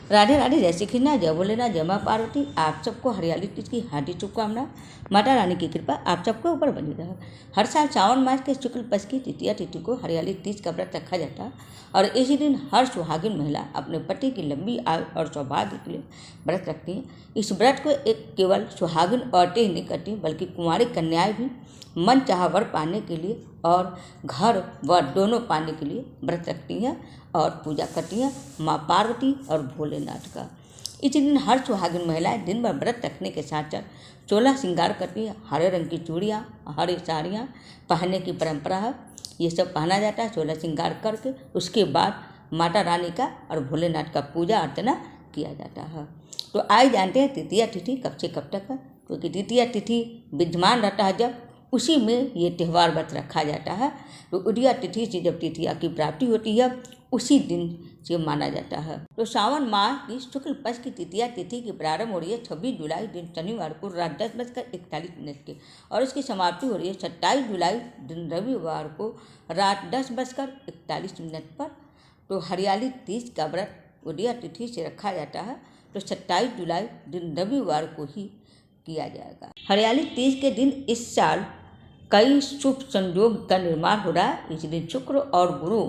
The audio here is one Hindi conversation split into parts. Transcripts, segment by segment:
राधे राधे, जय श्री कृष्णा, जय भोलेनाथ, जय माँ पार्वती। आप सबको हरियाली तीज की हार्दिक शुभकामना। माता रानी की कृपा आप सबके ऊपर बनी रहे। हर साल सावन मास के शुक्ल पक्ष की तृतीया तिथि को हरियाली तीज का व्रत रखा जाता है और इसी दिन हर सुहागिन महिला अपने पति की लंबी आयु और सौभाग्य के लिए व्रत रखती हैं। इस व्रत को एक केवल सुहागिन औरतें ही नहीं करती बल्कि कुंवारी कन्याएं भी मन चाहा वर पाने के लिए और घर व दोनों पाने के लिए व्रत रखती हैं और पूजा करती हैं माँ पार्वती और भोलेनाथ का। इस दिन हर सुहागिन महिलाएं दिन भर व्रत रखने के साथ साथ 16 श्रृंगार करती है। हरे रंग की चूड़ियाँ, हरे साड़ियाँ पहनने की परंपरा है। ये सब पहना जाता है 16 श्रृंगार करके। उसके बाद माता रानी का और भोलेनाथ का पूजा अर्चना किया जाता है। तो आइए जानते हैं तृतीया तिथि कब से कब तक है, क्योंकि तृतीया तिथि विद्यमान रहता है जब उसी में ये त्यौहार व्रत रखा जाता है। तो उदया तिथि से जब तृतीया की प्राप्ति होती है उसी दिन से माना जाता है। तो सावन माह की शुक्ल पक्ष की तृतीया तिथि की प्रारंभ हो रही है 26 जुलाई दिन शनिवार को रात 10:41 के और इसकी समाप्ति हो रही है 27 जुलाई दिन रविवार को रात 10:41 पर। तो हरियाली तीज का व्रत उदया तिथि से रखा जाता है, तो 27 जुलाई दिन रविवार को ही किया जाएगा। हरियाली तीज के दिन इस साल कई शुभ संयोग का निर्माण हो रहा है। इस दिन शुक्र और गुरु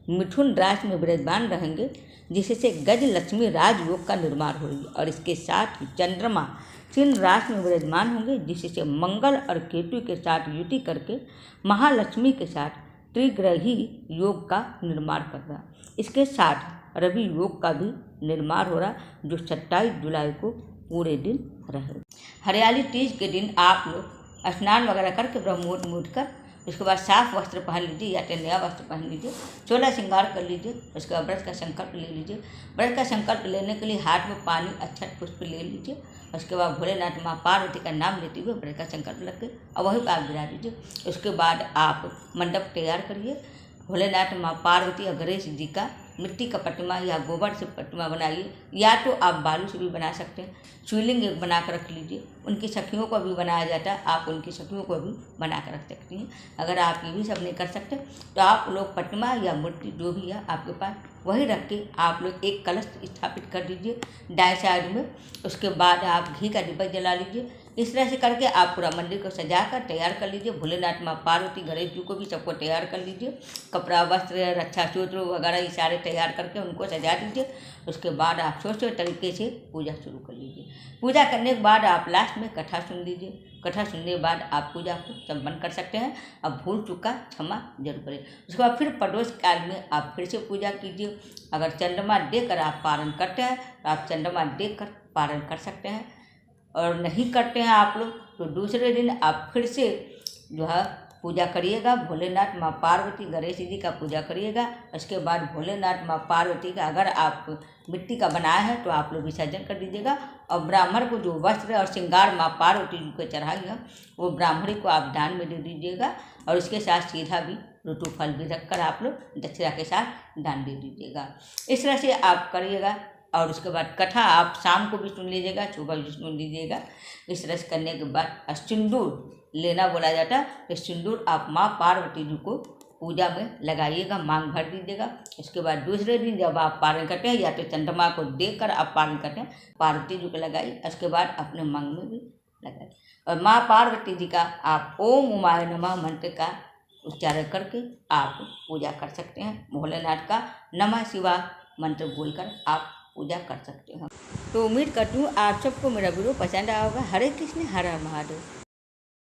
मिथुन राशि में विराजमान रहेंगे, जिससे गज लक्ष्मी राजयोग का निर्माण होगी और इसके साथ ही चंद्रमा सिंह राशि में विराजमान होंगे, जिससे मंगल और केतु के साथ युति करके महालक्ष्मी के साथ त्रिग्रही योग का निर्माण कर रहा है। इसके साथ रवि योग का भी निर्माण हो रहा है, जो 27 जुलाई को पूरे दिन रहेगा। हरियाली तीज के दिन आप लोग स्नान वगैरह करके ब्रह्म मुहूर्त में उठकर उसके बाद साफ वस्त्र पहन लीजिए या तो नया वस्त्र पहन लीजिए, 16 श्रृंगार कर लीजिए। उसके बाद व्रत का संकल्प ले लीजिए। व्रत का संकल्प लेने के लिए हाथ में पानी अक्षत पुष्प ले लीजिए। उसके बाद भोलेनाथ माँ पार्वती का नाम लेते हुए व्रत का संकल्प रख के और वहीं पर आप गिरा दीजिए। उसके बाद आप मंडप तैयार करिए। भोलेनाथ माँ पार्वती और गणेश जी का मिट्टी का प्रतिमा या गोबर से प्रतिमा बनाइए, या तो आप बालू से भी बना सकते हैं। शिवलिंग एक बना कर रख लीजिए। उनकी सखियों को भी बनाया जाता है, आप उनकी सखियों को भी बना कर रख सकती हैं। अगर आप ये भी सब नहीं कर सकते तो आप लोग प्रतिमा या मूर्ति जो भी है आपके पास वही रख के आप लोग एक कलश स्थापित कर दीजिए दाएं साइड में। उसके बाद आप घी का डिब्बा जला लीजिए। इस तरह से करके आप पूरा मंदिर को सजाकर तैयार कर लीजिए। भोलेनाथ माँ पार्वती गणेश जी को भी सबको तैयार कर लीजिए। कपड़ा वस्त्र रक्षा सूत्र वगैरह ये सारे तैयार करके उनको सजा दीजिए। उसके बाद आप सोचे तरीके से पूजा शुरू कर लीजिए। पूजा करने के बाद आप लास्ट में कथा सुन लीजिए। कथा सुनने के बाद आप पूजा को संपन्न कर सकते हैं। अब भूल चूका क्षमा जरूर करें। उसके बाद फिर प्रदोष काल में आप फिर से पूजा कीजिए। अगर चंद्रमा देखकर आप पारण करते हैं तो आप चंद्रमा देखकर पारण कर सकते हैं, और नहीं करते हैं आप लोग तो दूसरे दिन आप फिर से जो है पूजा करिएगा। भोलेनाथ माँ पार्वती गणेश जी का पूजा करिएगा। उसके बाद भोलेनाथ माँ पार्वती का अगर आप मिट्टी का बनाया है तो आप लोग विसर्जन कर दीजिएगा, और ब्राह्मण को जो वस्त्र और श्रृंगार माँ पार्वती जी को चढ़ाई है वो ब्राह्मणी को आप दान में दे दीजिएगा, और उसके साथ सीधा भी ऋतु फल भी रखकर आप लोग दक्षिणा के साथ दान दे दीजिएगा। इस तरह से आप करिएगा। और उसके बाद कथा आप शाम को भी सुन लीजिएगा, सुबह भी सुन लीजिएगा। इस तरह से करने के बाद सिंदूर लेना बोला जाता है, तो सिंदूर आप माँ पार्वती जी को पूजा में लगाइएगा, मांग भर दीजिएगा। इसके बाद दूसरे दिन जब आप पारण करते हैं या तो चंद्रमा को देखकर आप पारण करते हैं, पार्वती जी को लगाइए। उसके बाद अपने मांग में भी लगाइए, और माँ पार्वती जी का आप ओम उमाय नमः मंत्र का उच्चारण करके आप पूजा कर सकते हैं। भोलेनाथ का नमः शिवाय मंत्र बोलकर आप पूजा कर सकते हैं। तो उम्मीद करती हूँ आप सबको मेरा वीडियो पसंद आया होगा। हरे कृष्ण हर हर महादेव।